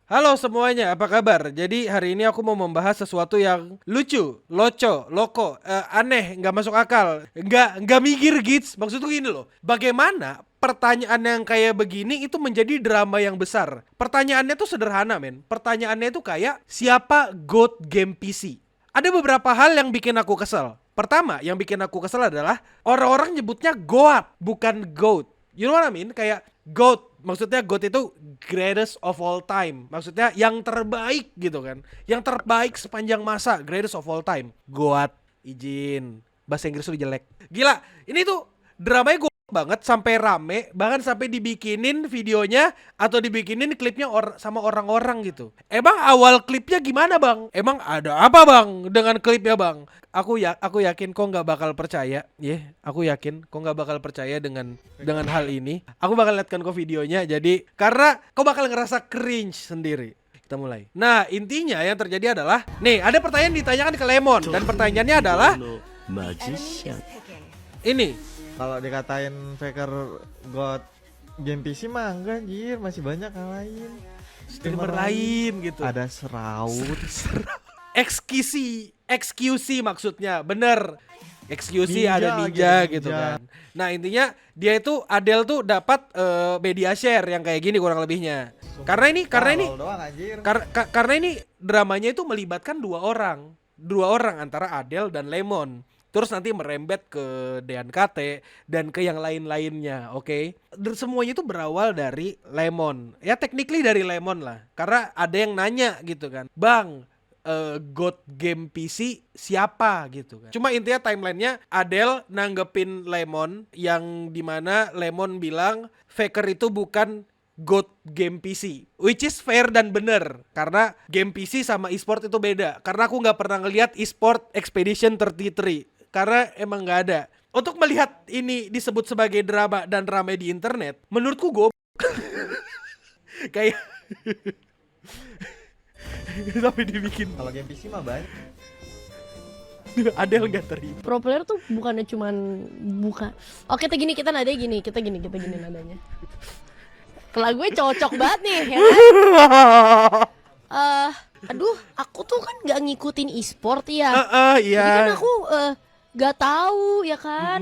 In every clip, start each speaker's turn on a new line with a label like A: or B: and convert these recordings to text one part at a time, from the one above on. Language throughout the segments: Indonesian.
A: Halo semuanya, apa kabar? Jadi hari ini aku mau membahas sesuatu yang lucu, loko, aneh, nggak masuk akal, nggak mikir gigs. Maksudku gini loh, bagaimana pertanyaan yang kayak begini itu menjadi drama yang besar? Pertanyaannya tuh sederhana, men. Pertanyaannya tuh kayak siapa GOAT game PC? Ada beberapa hal yang bikin aku kesel. Pertama, yang bikin aku kesel adalah orang-orang nyebutnya GOAT, bukan GOAT. You know what I mean? Kayak GOAT. Maksudnya GOAT itu greatest of all time. Maksudnya yang terbaik gitu kan. Yang terbaik sepanjang masa. Greatest of all time. GOAT. Izin. Bahasa Inggris lu jelek. Gila. Ini tuh dramanya gue banget sampai rame. Bahkan sampai dibikinin videonya atau dibikinin klipnya sama orang-orang gitu. Emang awal klipnya gimana bang? Emang ada apa bang dengan klipnya bang? Aku yakin kau nggak bakal percaya, aku yakin kau nggak bakal percaya dengan hal ini. Aku bakal lihatkan kau videonya, jadi karena kau bakal ngerasa cringe sendiri. Kita mulai. Nah intinya yang terjadi adalah, nih ada pertanyaan ditanyakan ke Lemon dan pertanyaannya adalah ini.
B: Kalau dikatain faker god game PC mah enggak anjir, masih banyak yang lain.
A: Streamer lain gitu.
B: Ada Seraut.
A: XQC maksudnya, bener. XQC ada Ninja gitu kan. Nah intinya dia itu Adele tuh dapat media share yang kayak gini kurang lebihnya. Karena ini karena ini dramanya itu melibatkan dua orang antara Adele dan Lemon. Terus nanti merembet ke Dean KT dan ke yang lain-lainnya, oke? Semuanya itu berawal dari Lemon. Ya technically dari Lemon lah. Karena ada yang nanya gitu kan. Bang, GOAT game PC siapa gitu kan. Cuma intinya timelinenya Adele nanggepin Lemon yang dimana Lemon bilang Faker itu bukan GOAT game PC, which is fair dan bener. Karena game PC sama e-sport itu beda. Karena aku gak pernah ngeliat e-sport Expedition 33. Karena emang gak ada. Untuk melihat ini disebut sebagai drama dan ramai di internet, menurutku gue kayak tapi dibikin.
B: Kalau game PC mah banyak.
A: Adele gak terima.
C: Pro player tuh bukannya cuman Oke, kita nadanya gini nadanya. Kalau gue cocok banget nih ya kan? Aduh, aku tuh kan gak ngikutin e-sport ya.
A: Iya.
C: Jadi kan aku gak tahu ya kan.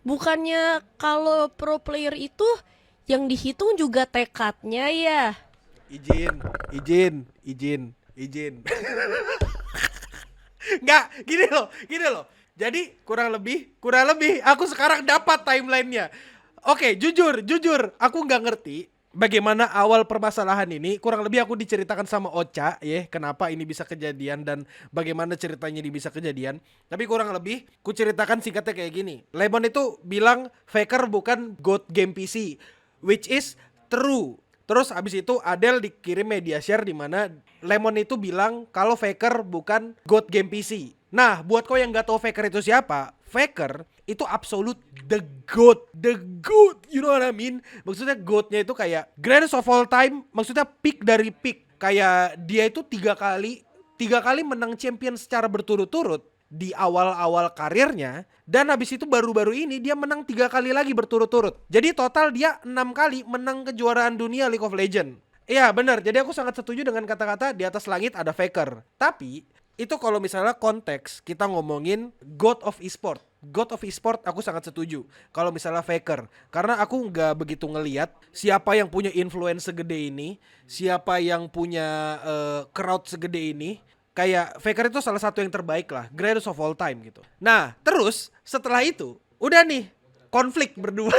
C: Bukannya kalau pro player itu yang dihitung juga tekadnya ya.
A: Izin. Nggak, gini loh. Jadi kurang lebih aku sekarang dapat timelinenya. Oke, jujur, aku nggak ngerti bagaimana awal permasalahan ini. Kurang lebih aku diceritakan sama Ocha, kenapa ini bisa kejadian dan bagaimana ceritanya ini bisa kejadian. Tapi kurang lebih, ku ceritakan singkatnya kayak gini. Lemon itu bilang Faker bukan GOAT game PC, which is true. Terus abis itu Adele dikirim media share di mana Lemon itu bilang kalau Faker bukan GOAT game PC. Nah, buat kau yang nggak tahu Faker itu siapa, Faker itu absolute the GOAT, you know what I mean? Maksudnya GOAT-nya itu kayak greatest of all time, maksudnya peak dari peak. Kayak dia itu tiga kali menang champion secara berturut-turut di awal-awal karirnya, dan habis itu baru-baru ini dia menang 3 kali lagi berturut-turut. Jadi total dia 6 kali menang kejuaraan dunia League of Legends. Iya benar, jadi aku sangat setuju dengan kata-kata di atas langit ada Faker. Tapi itu kalau misalnya konteks kita ngomongin God of Esport aku sangat setuju kalau misalnya Faker. Karena aku nggak begitu ngelihat siapa yang punya influence segede ini, siapa yang punya crowd segede ini. Kayak Faker itu salah satu yang terbaik lah, greatest of all time gitu. Nah terus setelah itu udah nih konflik berdua.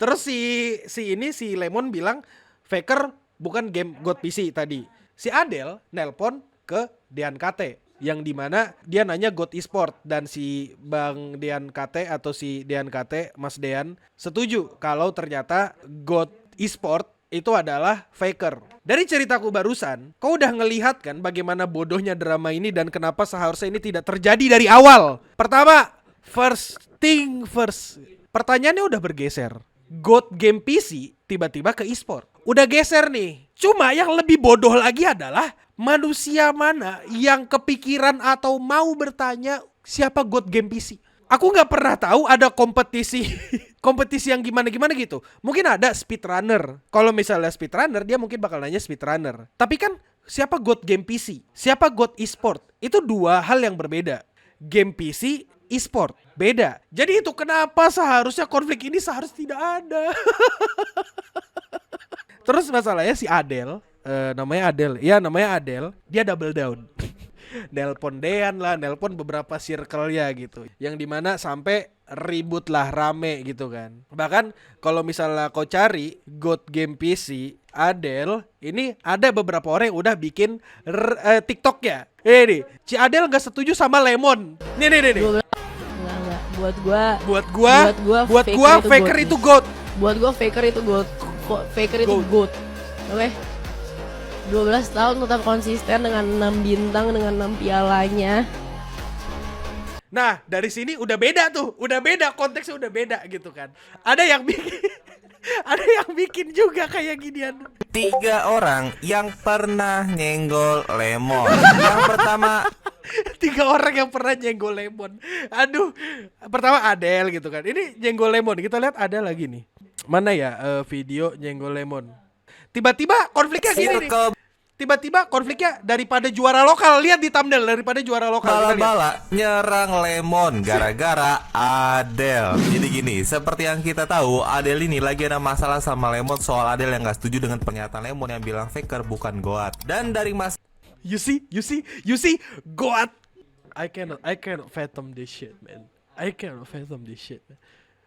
A: Terus si Lemon bilang Faker bukan game God PC tadi. Si Adele nelpon ke Dean KT yang dimana dia nanya God Esport, dan si Bang Dean KT atau si Dean KT Mas Dean setuju kalau ternyata God Esport itu adalah Faker. Dari ceritaku barusan, kau udah ngelihat kan bagaimana bodohnya drama ini dan kenapa seharusnya ini tidak terjadi dari awal. Pertama, first thing first, pertanyaannya udah bergeser. GOAT game PC tiba-tiba ke e-sport. Udah geser nih. Cuma yang lebih bodoh lagi adalah manusia mana yang kepikiran atau mau bertanya siapa GOAT game PC. Aku gak pernah tahu ada kompetisi kompetisi yang gimana-gimana gitu. Mungkin ada speedrunner. Kalau misalnya speedrunner, dia mungkin bakal nanya speedrunner. Tapi kan siapa God game PC? Siapa God e-sport? Itu dua hal yang berbeda. Game PC, e-sport, beda. Jadi itu kenapa seharusnya konflik ini seharusnya tidak ada. Terus masalahnya si Adele, namanya Adele. Ya namanya Adele, dia double down. Nelpon Dean lah, nelpon beberapa circle-nya gitu. Yang dimana sampai ribut lah, rame gitu kan. Bahkan kalau misalnya kau cari God Game PC Adele, ini ada beberapa orang yang udah bikin TikTok ya. Nih, si Adele gak setuju sama Lemon. Nih.
C: Enggak. Buat
A: gua Faker itu God.
C: Buat gua Faker itu God. Faker itu God. Oke. 12 tahun tetap konsisten dengan 6 bintang, dengan 6 pialanya.
A: Nah, dari sini udah beda tuh. Udah beda, konteksnya udah beda gitu kan. Ada yang bikin ada yang bikin juga kayak ginian.
D: 3 orang yang pernah nyenggol Lemon. Yang pertama
A: 3 orang yang pernah nyenggol Lemon. Aduh, pertama Adele gitu kan. Ini nyenggol Lemon. Kita lihat ada lagi nih. Mana ya video nyenggol Lemon. Tiba-tiba konfliknya gini nih. Tiba-tiba konfliknya daripada juara lokal. Lihat di thumbnail, daripada juara lokal.
D: bala-bala nyerang Lemon gara-gara Adele. Jadi gini, seperti yang kita tahu, Adele ini lagi ada masalah sama Lemon soal Adele yang gak setuju dengan pernyataan Lemon yang bilang Faker bukan goat. Dan dari
A: You see, God. I cannot fathom this shit, man. I cannot fathom this shit.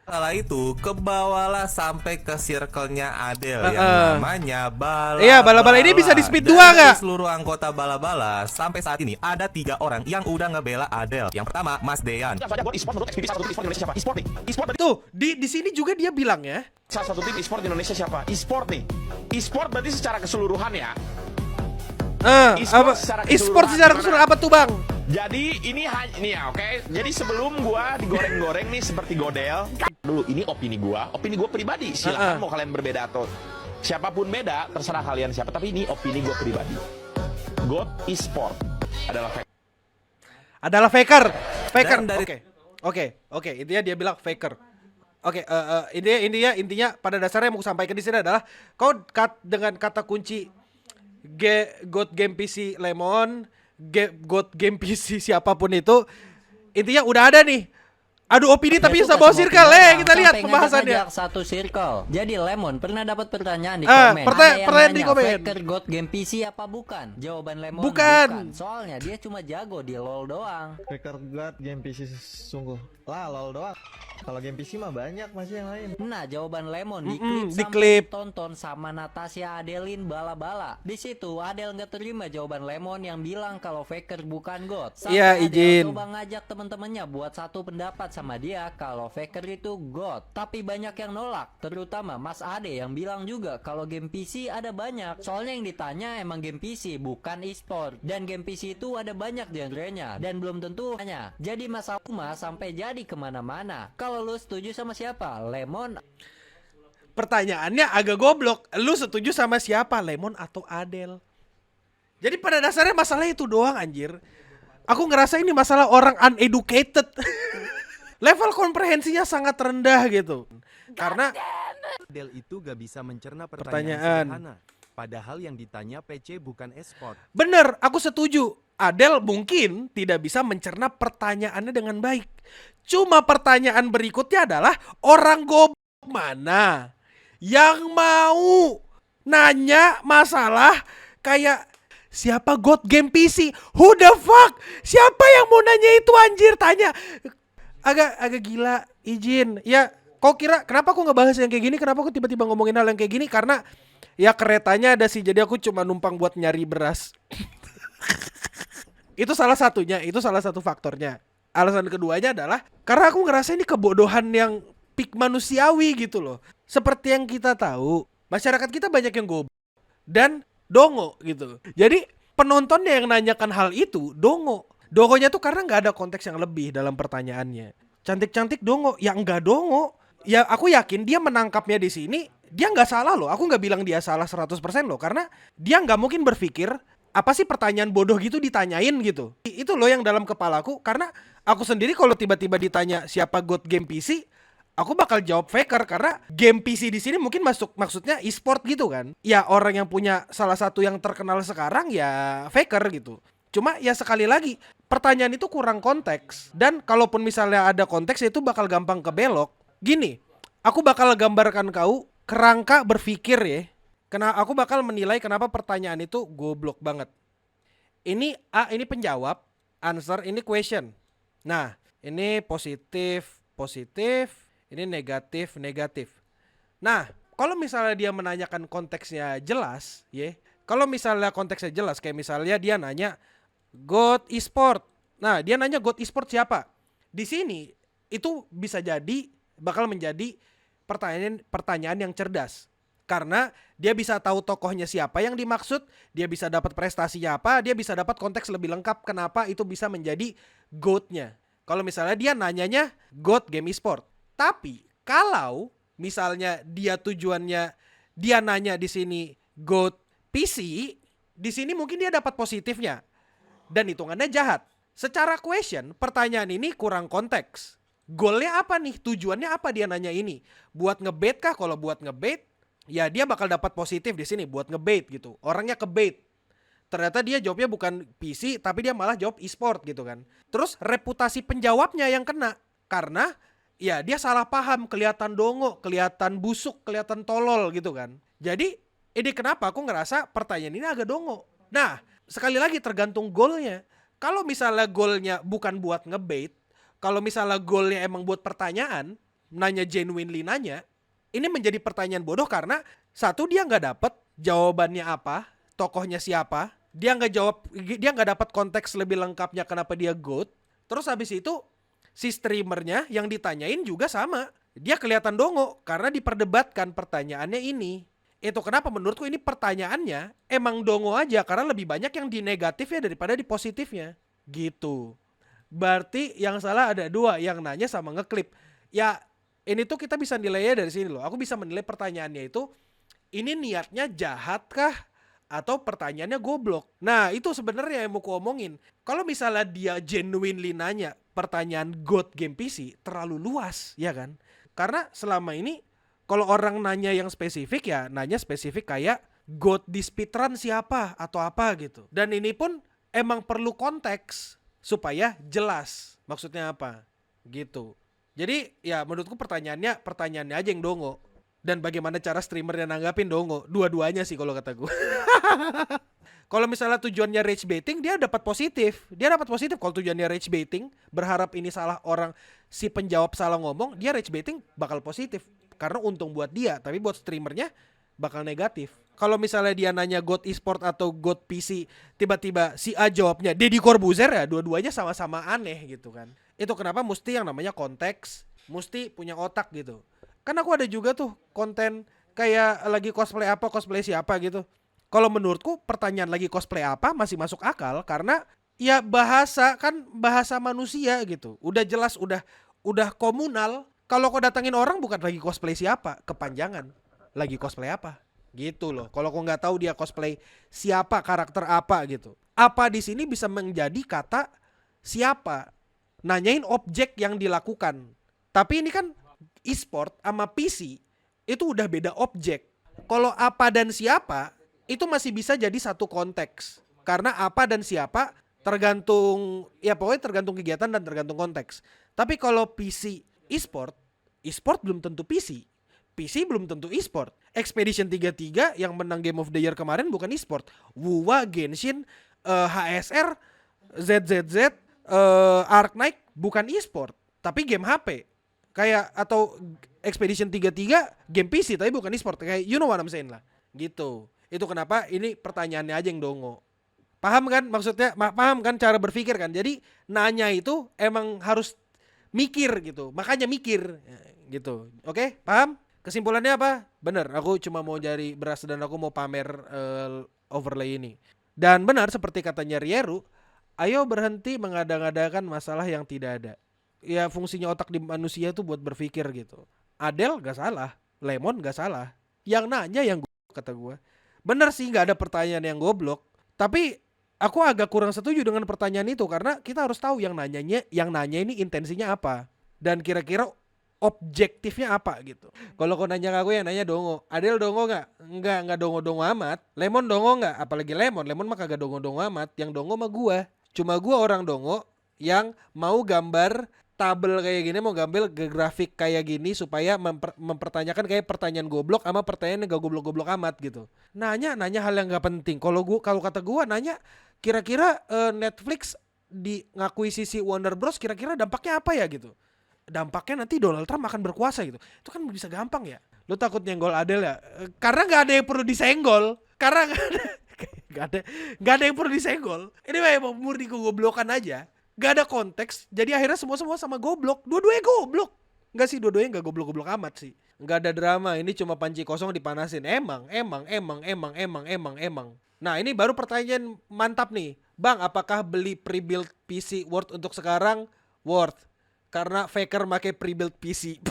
D: masalah itu kebawalah sampai ke circle-nya Adele yang namanya Bala.
A: Iya, Bala-Bala ini bisa di speed 2
D: dari
A: nggak?
D: seluruh anggota Bala-Bala sampai saat ini ada 3 orang yang udah ngebela Adele. Yang pertama Mas Dean.
A: Tuh, di sini juga dia bilang ya.
E: Salah satu tim e-sport di Indonesia siapa? E-sport nih. E-sport berarti secara keseluruhan ya.
A: E-sport secara keseluruhan apa tuh, Bang?
E: Jadi ini ya, oke. Jadi sebelum gua digoreng-goreng nih seperti Godel, dulu ini opini gua pribadi. Silakan mau kalian berbeda atau siapapun beda, terserah kalian siapa, tapi ini opini gua pribadi. God e-sport adalah
A: Faker.
D: Dan dari-
A: Oke. Intinya dia bilang Faker. Oke, intinya pada dasarnya yang mau sampaikan di sini adalah kau dengan kata kunci God Game PC Lemon, God Game PC siapapun itu, intinya udah ada nih. Adu opini tapi bisa bawa circle. Kita lihat pembahasannya.
F: Satu circle. Jadi Lemon pernah dapat pertanyaan di
A: pertanyaan
F: komen. Ada yang
A: di
F: nanya,
A: komen.
F: Faker God Game PC apa bukan? Jawaban Lemon
A: Bukan.
F: Soalnya dia cuma jago di LoL doang.
B: Faker God game PC sungguh lah lol doang. Kalau game PC mah banyak masih yang lain.
F: Nah, jawaban Lemon
A: di
F: sampai
A: klip.
F: ditonton sama Natasha Adeline Bala-Bala. Di situ Adele nggak terima jawaban Lemon yang bilang kalau Faker bukan God. Sampai
A: Iya,
F: Adele
A: izin.
F: coba ngajak teman-temannya buat satu pendapat sama dia kalau Faker itu God. Tapi banyak yang nolak, terutama Mas Ade yang bilang juga kalau game PC ada banyak. Soalnya yang ditanya emang game PC bukan e-sport. Dan game PC itu ada banyak genrenya dan belum tentu hanya. Jadi masalah sampai jadi kemana-mana. Kalau lu setuju sama siapa? Lemon.
A: Pertanyaannya agak goblok. Lu setuju sama siapa, Lemon atau Adele? Jadi pada dasarnya masalah itu doang, anjir. Aku ngerasa ini masalah orang uneducated. Level komprehensinya sangat rendah gitu. Karena
G: Adele itu gak bisa mencerna
A: Pertanyaan.
G: pertanyaan sederhana. Padahal yang ditanya PC bukan e-sport.
A: bener, aku setuju. Adele mungkin tidak bisa mencerna pertanyaannya dengan baik. Cuma pertanyaan berikutnya adalah orang goblok mana yang mau nanya masalah kayak siapa God Game PC? Who the fuck? Siapa yang mau nanya itu, anjir? Tanya. Agak gila. Izin. Ya, kau kira kenapa aku ngebahas yang kayak gini? Kenapa aku tiba-tiba ngomongin hal yang kayak gini? Karena ya keretanya ada sih. Jadi aku cuma numpang buat nyari beras. Itu salah satunya, itu salah satu faktornya. Alasan keduanya adalah karena aku ngerasa ini kebodohan yang peak manusiawi gitu loh. Seperti yang kita tahu, masyarakat kita banyak yang goblok dan dongo gitu. Jadi penontonnya yang nanyakan hal itu dongo. Dongonya tuh karena nggak ada konteks yang lebih dalam pertanyaannya. Cantik-cantik dongo, ya enggak dongo. Ya aku yakin dia menangkapnya di sini, dia nggak salah loh. Aku nggak bilang dia salah 100% loh, karena dia nggak mungkin berpikir apa sih pertanyaan bodoh gitu ditanyain gitu. Itu loh yang dalam kepalaku, karena aku sendiri kalau tiba-tiba ditanya siapa God Game PC, aku bakal jawab Faker karena game PC di sini mungkin maksudnya e-sport gitu kan. Ya orang yang punya salah satu yang terkenal sekarang ya Faker gitu. Cuma ya sekali lagi pertanyaan itu kurang konteks, dan kalaupun misalnya ada konteks itu bakal gampang kebelok. Gini, aku bakal gambarkan kau kerangka berpikir ya. Aku bakal menilai kenapa pertanyaan itu goblok banget. Ini A, ini penjawab, answer, ini question. Nah, ini positif, ini negatif. Nah, kalau misalnya dia menanyakan konteksnya jelas, ya. Kalau misalnya konteksnya jelas, kayak misalnya dia nanya God e-sport. Nah, dia nanya God e-sport siapa? Di sini itu bisa jadi bakal menjadi pertanyaan yang cerdas. Karena dia bisa tahu tokohnya siapa yang dimaksud, dia bisa dapat prestasinya apa, dia bisa dapat konteks lebih lengkap kenapa itu bisa menjadi GOAT-nya. Kalau misalnya dia nanyanya GOAT game e-sport. Tapi kalau misalnya dia tujuannya dia nanya di sini GOAT PC, di sini mungkin dia dapat positifnya dan hitungannya jahat. Secara question, pertanyaan ini kurang konteks. Goalnya apa nih? Tujuannya apa dia nanya ini? Buat ngebait kah? Kalau buat ngebait, ya dia bakal dapat positif di sini buat ngebait gitu. Orangnya kebait. Ternyata dia jawabnya bukan PC, tapi dia malah jawab e-sport gitu kan. Terus reputasi penjawabnya yang kena. Karena ya dia salah paham, kelihatan dongo, kelihatan busuk, kelihatan tolol gitu kan. Jadi ini kenapa aku ngerasa pertanyaan ini agak dongo. Nah, sekali lagi tergantung goalnya. Kalau misalnya goalnya bukan buat ngebait, kalau misalnya goalnya emang buat pertanyaan, nanya genuinely nanya, ini menjadi pertanyaan bodoh karena satu, dia nggak dapet jawabannya apa, tokohnya siapa, dia nggak dapat konteks lebih lengkapnya kenapa dia GOAT. Terus habis itu si streamernya yang ditanyain juga sama, dia kelihatan dongo karena diperdebatkan pertanyaannya ini. Itu kenapa menurutku ini pertanyaannya emang dongo aja karena lebih banyak yang di negatifnya daripada di positifnya gitu. Berarti yang salah ada dua, yang nanya sama ngeklip. Ya ini tuh kita bisa nilainya dari sini loh. Aku bisa menilai pertanyaannya itu, ini niatnya jahat kah atau pertanyaannya goblok. Nah itu sebenarnya yang mau ku omongin. Kalau misalnya dia genuinely nanya pertanyaan GOAT game PC, terlalu luas ya kan. Karena selama ini kalau orang nanya yang spesifik ya nanya spesifik kayak GOAT di speedrun siapa atau apa gitu. Dan ini pun emang perlu konteks supaya jelas maksudnya apa gitu. Jadi ya menurutku pertanyaannya aja yang dongo. Dan bagaimana cara streamernya nanggapin dongo. Dua-duanya sih kalau kata gue. Kalau misalnya tujuannya rage baiting, dia dapat positif. Kalau tujuannya rage baiting, berharap ini salah orang, si penjawab salah ngomong, dia rage baiting bakal positif. Karena untung buat dia, tapi buat streamernya bakal negatif. Kalau misalnya dia nanya GOAT eSport atau GOAT PC, tiba-tiba si A jawabnya Deddy Corbuzier, ya dua-duanya sama-sama aneh gitu kan. Itu kenapa mesti yang namanya konteks, mesti punya otak gitu. Kan aku ada juga tuh konten kayak lagi cosplay siapa gitu. Kalau menurutku pertanyaan lagi cosplay apa masih masuk akal karena ya bahasa manusia gitu. Udah jelas, udah komunal. Kalau kau datangin orang bukan lagi cosplay siapa, kepanjangan. Lagi cosplay apa? Gitu loh. Kalau kau nggak tahu dia cosplay siapa, karakter apa gitu. Apa di sini bisa menjadi kata siapa? Nanyain objek yang dilakukan. Tapi ini kan e-sport sama PC itu udah beda objek. Kalau apa dan siapa itu masih bisa jadi satu konteks. Karena apa dan siapa tergantung, ya pokoknya tergantung kegiatan dan tergantung konteks. Tapi kalau PC e-sport belum tentu PC belum tentu e-sport. Expedition 33 yang menang Game of the Year kemarin bukan e-sport. WoW, Genshin, HSR, ZZZ, Ark Knight bukan e-sport, tapi game HP. Kayak atau Expedition 33 game PC tapi bukan e-sport. Kayak you know what I'm saying lah. Gitu. Itu kenapa ini pertanyaannya aja yang dongo. Paham kan maksudnya? Paham kan cara berpikir kan? Jadi nanya itu emang harus mikir gitu. Makanya mikir gitu. Oke? Paham? Kesimpulannya apa? Bener, aku cuma mau cari beras dan aku mau pamer overlay ini. Dan benar seperti katanya Rieru, ayo berhenti mengada-ngadakan masalah yang tidak ada. Ya fungsinya otak di manusia tuh buat berpikir gitu. Adele gak salah, Lemon gak salah. Yang nanya yang kata gue. Bener sih gak ada pertanyaan yang goblok. Tapi aku agak kurang setuju dengan pertanyaan itu karena kita harus tahu yang nanya ini intensinya apa. Dan kira-kira objektifnya apa gitu. Kalau kau nanya ke aku yang nanya Dongo. Adel Dongo nggak? Nggak dongo-dongo amat. Lemon Dongo nggak? Apalagi Lemon mah kagak dongo-dongo amat. Yang Dongo mah gua. Cuma gua orang Dongo yang mau gambar tabel kayak gini, mau gambar grafik kayak gini supaya mempertanyakan kayak pertanyaan goblok sama pertanyaan yang gak goblok-goblok amat gitu. Nanya hal yang gak penting. Kalau kata gua nanya kira-kira Netflix di ngakuisisi Warner Bros kira-kira dampaknya apa ya gitu. Dampaknya nanti Donald Trump akan berkuasa gitu. Itu kan bisa gampang ya. Lu takut nyenggol Adel ya? Karena gak ada yang perlu disenggol. Karena gak ada yang perlu disenggol. Ini memang murni kegoblokan aja. Gak ada konteks. Jadi akhirnya semua sama goblok. Dua-duanya goblok. Enggak sih, dua-duanya gak goblok-goblok amat sih. Gak ada drama. Ini cuma panci kosong dipanasin. Emang. Nah ini baru pertanyaan mantap nih. Bang, apakah beli pre-built PC worth untuk sekarang? Worth. Karena Faker pakai pre-built PC.